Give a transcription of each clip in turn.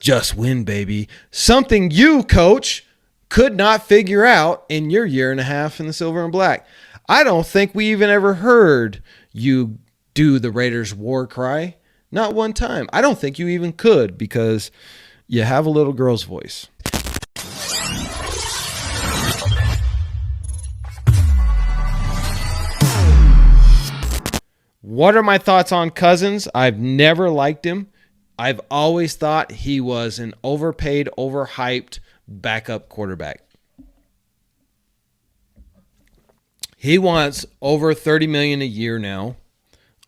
Just win, baby. Something you, coach, could not figure out in your year and a half in the silver and black. I don't think we even ever heard you do the Raiders war cry. Not one time. I don't think you even could because you have a little girl's voice. What are my thoughts on Cousins? I've never liked him. I've always thought he was an overpaid, overhyped backup quarterback. He wants over $30 million a year now,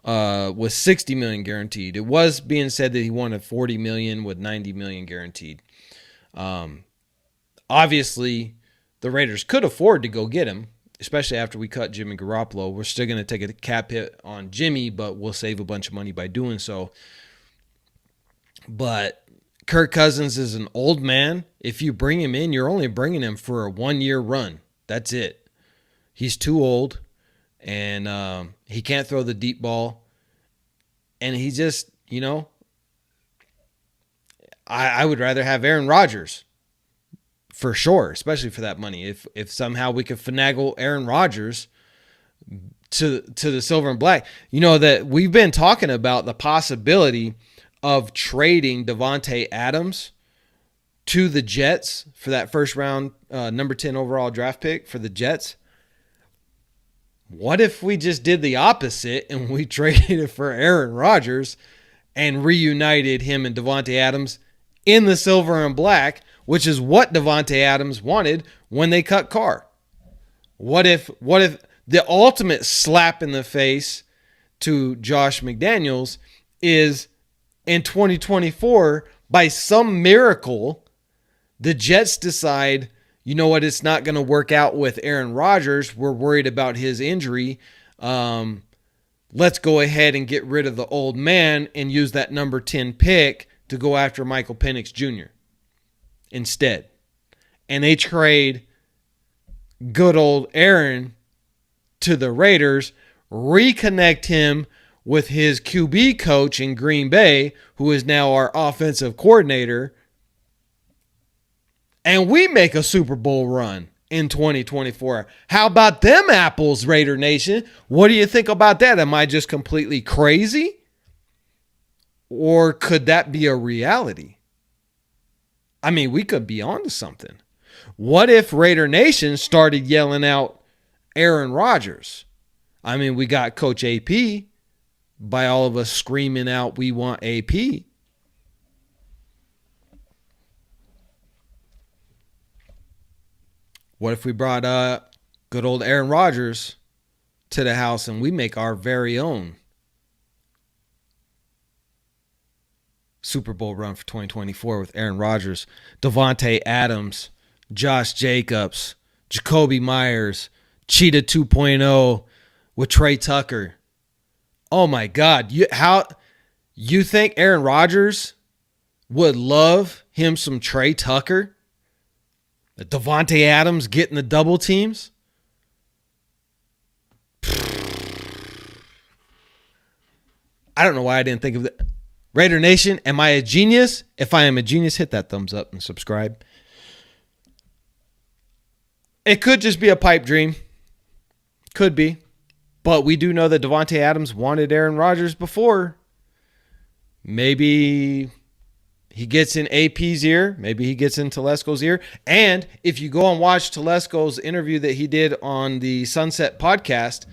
with $60 million guaranteed. It was being said that he wanted $40 million with $90 million guaranteed. Obviously, the Raiders could afford to go get him, especially after we cut Jimmy Garoppolo. We're still going to take a cap hit on Jimmy, but we'll save a bunch of money by doing so. But Kirk Cousins is an old man. If you bring him in, you're only bringing him for a one-year run. That's it. He's too old, and he can't throw the deep ball. And he just, I would rather have Aaron Rodgers for sure, especially for that money. If somehow we could finagle Aaron Rodgers to the silver and black, that we've been talking about the possibility of trading Davante Adams to the Jets for that first round number 10 overall draft pick for the Jets. What if we just did the opposite and we traded for Aaron Rodgers and reunited him and Davante Adams in the silver and black, which is what Davante Adams wanted when they cut Carr? What if the ultimate slap in the face to Josh McDaniels is in 2024, by some miracle, the Jets decide, you know what, it's not going to work out with Aaron Rodgers. We're worried about his injury. Let's go ahead and get rid of the old man and use that number 10 pick to go after Michael Penix Jr. instead. And they trade good old Aaron to the Raiders, reconnect him with his QB coach in Green Bay, who is now our offensive coordinator, and we make a Super Bowl run in 2024. How about them apples, Raider Nation? What do you think about that? Am I just completely crazy? Or could that be a reality? I mean, we could be onto something. What if Raider Nation started yelling out Aaron Rodgers? I mean, we got Coach AP by all of us screaming out, we want AP. What if we brought good old Aaron Rodgers to the house and we make our very own Super Bowl run for 2024 with Aaron Rodgers, Davante Adams, Josh Jacobs, Jacoby Myers, Cheetah 2.0 with Trey Tucker? Oh my God. You think Aaron Rodgers would love him some Trey Tucker? Davante Adams getting the double teams? I don't know why I didn't think of that. Raider Nation, am I a genius? If I am a genius, hit that thumbs up and subscribe. It could just be a pipe dream. Could be. But we do know that Davante Adams wanted Aaron Rodgers before. Maybe he gets in AP's ear. Maybe he gets in Telesco's ear. And if you go and watch Telesco's interview that he did on the Sunset podcast,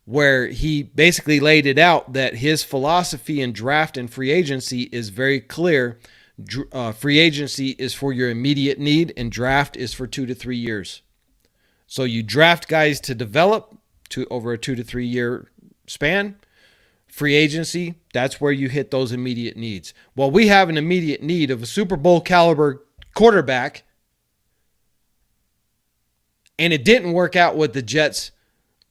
where he basically laid it out that his philosophy in draft and free agency is very clear. Free agency is for your immediate need, and draft is for 2 to 3 years. So you draft guys to develop over a 2 to 3 year span. Free agency, that's where you hit those immediate needs. Well, we have an immediate need of a Super Bowl caliber quarterback, and it didn't work out with the Jets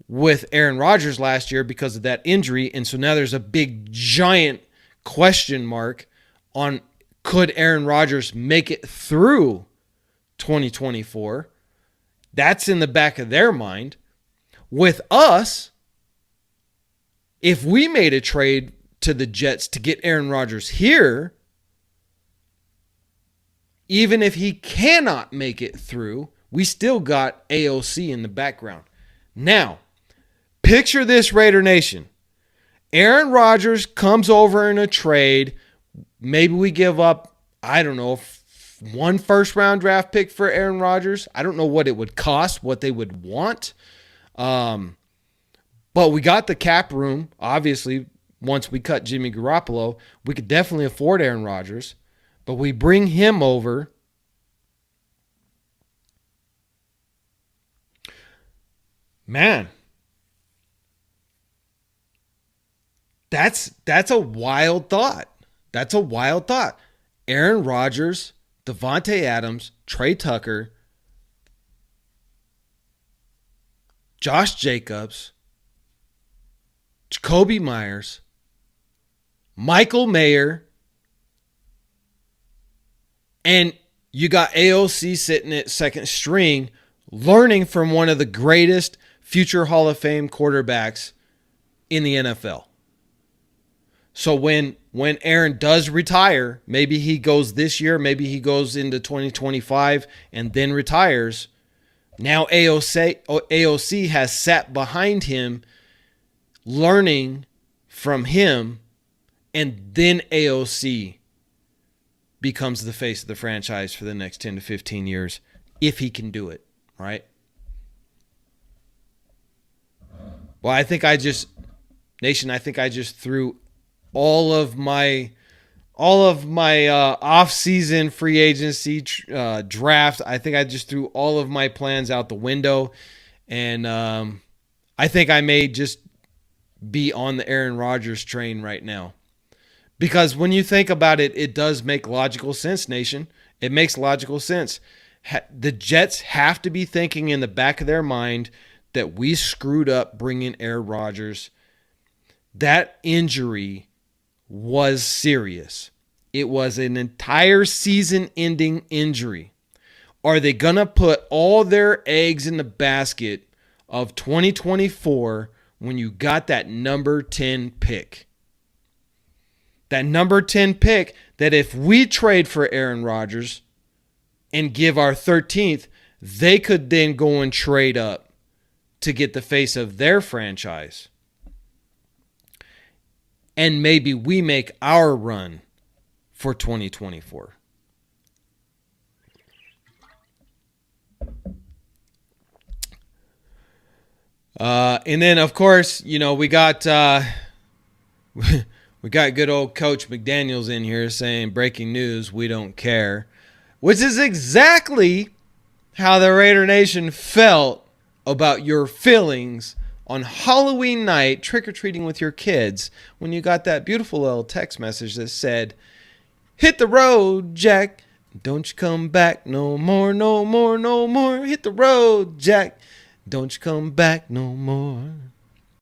with Aaron Rodgers last year because of that injury. And so now there's a big, giant question mark on could Aaron Rodgers make it through 2024? That's in the back of their mind. With us, if we made a trade to the Jets to get Aaron Rodgers here, even if he cannot make it through, we still got AOC in the background. Now, picture this, Raider Nation. Aaron Rodgers comes over in a trade. Maybe we give up, I don't know, one first-round draft pick for Aaron Rodgers. I don't know what it would cost, what they would want. But we got the cap room. Obviously, once we cut Jimmy Garoppolo, we could definitely afford Aaron Rodgers. But we bring him over. Man, that's a wild thought. That's a wild thought. Aaron Rodgers, Davante Adams, Trey Tucker, Josh Jacobs, Jacoby Myers, Michael Mayer, and you got AOC sitting at second string, learning from one of the greatest future Hall of Fame quarterbacks in the NFL. So when Aaron does retire, maybe he goes this year, maybe he goes into 2025 and then retires. Now AOC has sat behind him, learning from him, and then AOC becomes the face of the franchise for the next 10 to 15 years, if he can do it, right? Well, I think I just threw all of my off-season free agency draft. I think I just threw all of my plans out the window, and I think I may just be on the Aaron Rodgers train right now. Because when you think about it, it does make logical sense, Nation. It makes logical sense. The Jets have to be thinking in the back of their mind that we screwed up bringing Aaron Rodgers. That injury was serious. It was an entire season-ending injury. Are they going to put all their eggs in the basket of 2024 when you got that number 10 pick? That number 10 pick that if we trade for Aaron Rodgers and give our 13th, they could then go and trade up to get the face of their franchise. And maybe we make our run for 2024. And then, of course, we got we got good old Coach McDaniels in here saying, breaking news, we don't care. Which is exactly how the Raider Nation felt about your feelings on Halloween night, trick-or-treating with your kids, when you got that beautiful little text message that said, hit the road, Jack. Don't you come back no more, no more, no more. Hit the road, Jack. Don't you come back no more.